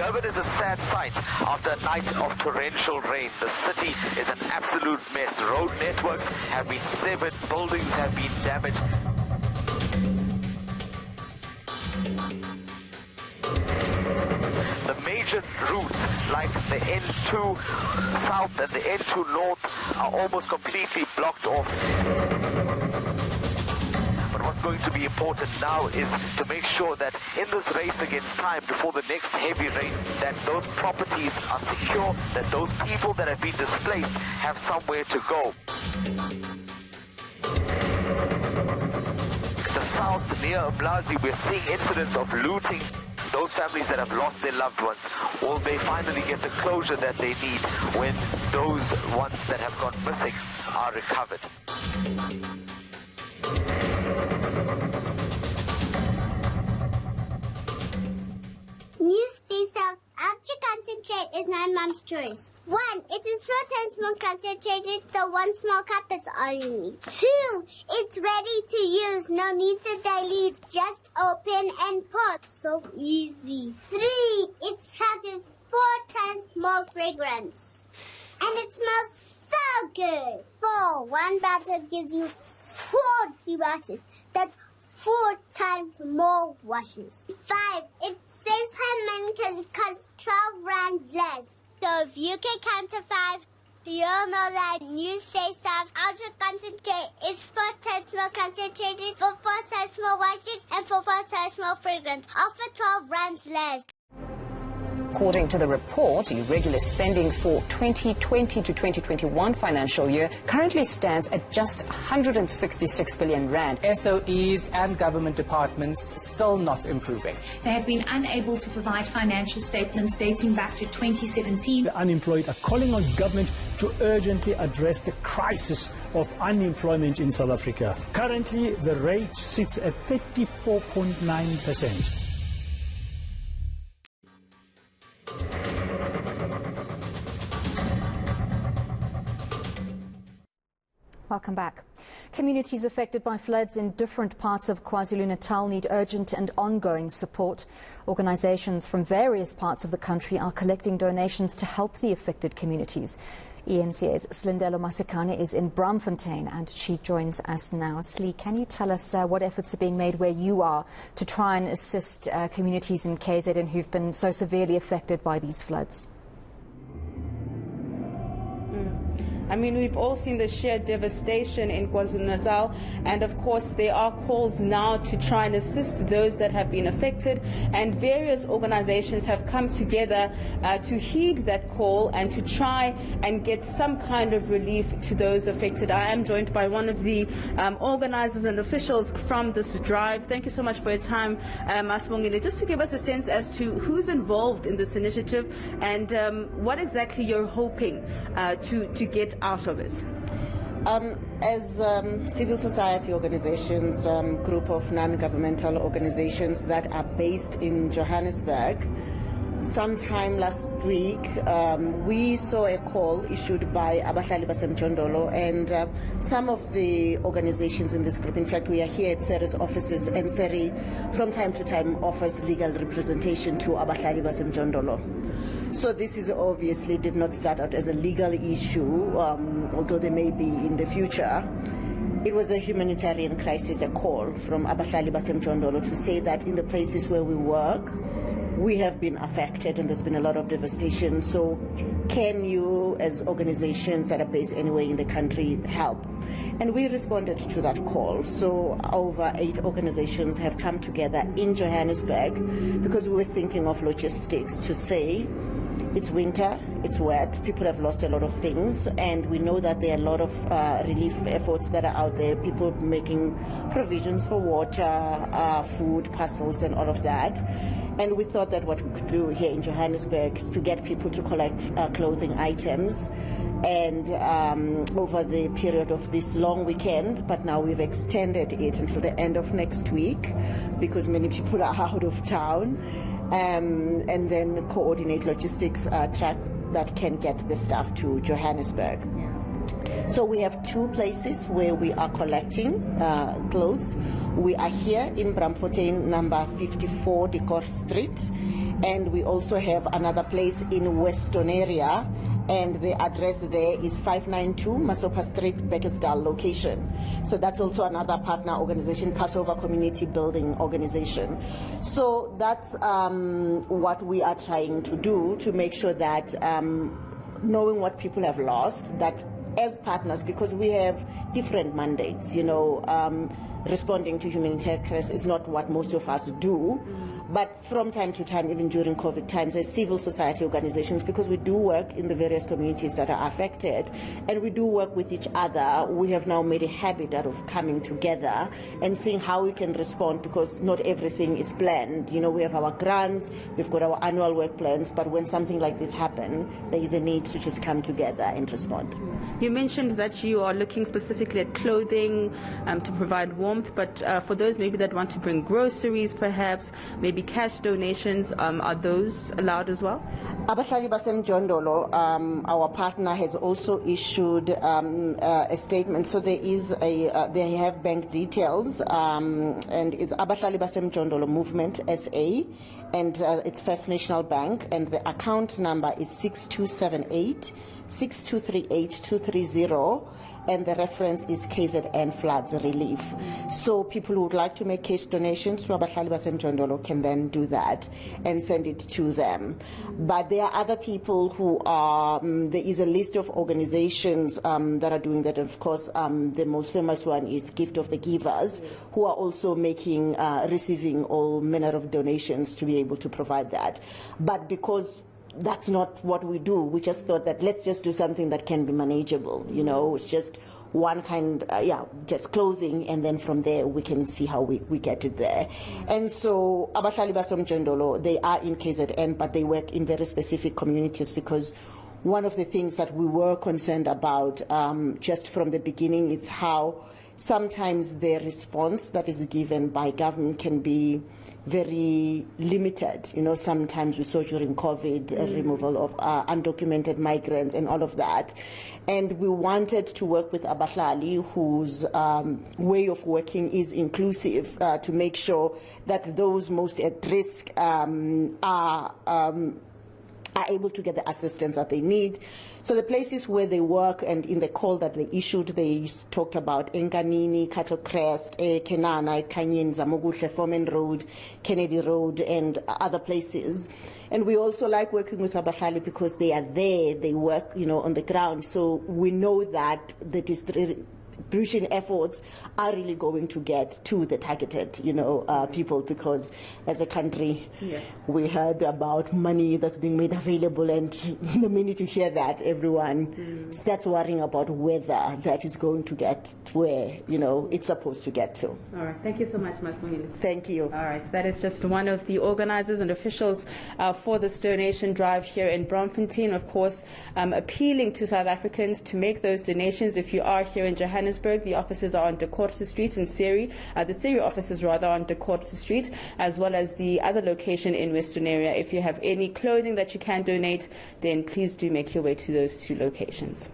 Durban is a sad sight after a night of torrential rain. The city is an absolute mess. Road networks have been severed, buildings have been damaged. The major routes like the N2 South and the N2 North are almost completely blocked off. But what's going to be important now is to make sure that in this race against time before the next heavy rain, that those properties are secure, that those people that have been displaced have somewhere to go. The south near Umlazi, we're seeing incidents of looting. Those families that have lost their loved ones, will they finally get the closure that they need when those ones that have gone missing are recovered? Ultra concentrate is my mom's choice. 1, it is short and small concentrated, so 1 small cup is all you need. 2, it's ready to use, no need to dilute, just open and pour. So easy. 3, it charges 4 times more fragrance. And it smells so good. 4, 1 bottle gives you 40 washes. That's 4 times more washes. 5, it saves her money because it costs 12 rand less. So if you can count to 5, you'll know that new Shea Soft Ultra Concentrate is 4 times more concentrated, for 4 times more washes, and for 4 times more fragrance, all for 12 rands less. According to the report, irregular spending for 2020 to 2021 financial year currently stands at just 166 billion rand. SOEs and government departments still not improving. They have been unable to provide financial statements dating back to 2017. The unemployed are calling on government to urgently address the crisis of unemployment in South Africa. Currently, the rate sits at 34.9%. Welcome back. Communities affected by floods in different parts of KwaZulu-Natal need urgent and ongoing support. Organizations from various parts of the country are collecting donations to help the affected communities. ENCA's Slindelo Masekane is in Braamfontein and she joins us now. Slee, can you tell us what efforts are being made where you are to try and assist communities in KZN who've been so severely affected by these floods? I mean, we've all seen the sheer devastation in KwaZulu-Natal, and of course there are calls now to try and assist those that have been affected, and various organizations have come together to heed that call and to try and get some kind of relief to those affected. I am joined by one of the organizers and officials from this drive. Thank you so much for your time, Masibongile. Just to give us a sense as to who's involved in this initiative and what exactly you're hoping to get out of it. As civil society organizations, group of non-governmental organizations that are based in Johannesburg, sometime last week we saw a call issued by Abahlali Basemjondolo and some of the organizations in this group. In fact, we are here at SERI's offices, and SERI from time to time offers legal representation to Abahlali Basemjondolo. So this is obviously did not start out as a legal issue, although they may be in the future. It was a humanitarian crisis, a call from Abahlali Basemjondolo to say that in the places where we work, we have been affected and there's been a lot of devastation. So can you, as organizations that are based anywhere in the country, help? And we responded to that call. So over 8 organizations have come together in Johannesburg because we were thinking of logistics to say, it's winter, it's wet, people have lost a lot of things, and we know that there are a lot of relief efforts that are out there, people making provisions for water, food, parcels, and all of that. And we thought that what we could do here in Johannesburg is to get people to collect clothing items, and over the period of this long weekend, but now we've extended it until the end of next week because many people are out of town. And then coordinate logistics tracks that can get the stuff to Johannesburg. So we have 2 places where we are collecting clothes. We are here in Braamfontein, number 54 Decor Street, And we also have another place in Western area, and the address there is 592 Masopa Street, Beckersdale location. So that's also another partner organization, Passover Community Building Organization. So that's what we are trying to do to make sure that knowing what people have lost, that as partners, because we have different mandates, responding to humanitarian crisis is not what most of us do. But from time to time, even during COVID times, as civil society organizations, because we do work in the various communities that are affected, and we do work with each other, we have now made a habit out of coming together and seeing how we can respond, because not everything is planned. We have our grants, we've got our annual work plans, but when something like this happens, there is a need to just come together and respond. You mentioned that you are looking specifically at clothing to provide warmth, but for those maybe that want to bring groceries, perhaps, maybe cash donations, are those allowed as well? Abahlali baseMjondolo, our partner, has also issued a statement. So there is they have bank details, and it's Abahlali baseMjondolo Movement SA, and it's First National Bank, and the account number is 6278 6238 230, and the reference is KZN Floods Relief. So people who would like to make cash donations to Abahlali baseMjondolo can then do that and send it to them. But there are other people who are, there is a list of organizations that are doing that. Of course, the most famous one is Gift of the Givers, who are also making, receiving all manner of donations to be able to provide that. But because that's not what we do, we just thought that let's just do something that can be manageable. It's just one kind, just closing, and then from there we can see how we get it there. And so Abahlali baseMjondolo, they are in KZN, but they work in very specific communities, because one of the things that we were concerned about just from the beginning is how sometimes the response that is given by government can be very limited. Sometimes we saw during COVID removal of undocumented migrants and all of that. And we wanted to work with Abahlali, whose way of working is inclusive, to make sure that those most at risk are able to get the assistance that they need. So the places where they work, and in the call that they issued, they talked about Enkanini, Cattle Crest, Kenana, Kanyin, Zamoguhle, Foreman Road, Kennedy Road, and other places. And we also like working with Abahlali because they are there, they work, on the ground. So we know that the distribution efforts are really going to get to the targeted, people, because as a country, we heard about money that's being made available, and the minute you hear that, everyone starts worrying about whether that is going to get to where, it's supposed to get to. All right. Thank you so much, Ms. Mungile. Thank you. All right. That is just one of the organizers and officials for this donation drive here in Braamfontein. Of course, appealing to South Africans to make those donations. If you are here in Johannesburg, the offices are on De Korte Street in Siri. The Siri offices, rather, on De Korte Street, as well as the other location in Western area. If you have any clothing that you can donate, then please do make your way to those two locations.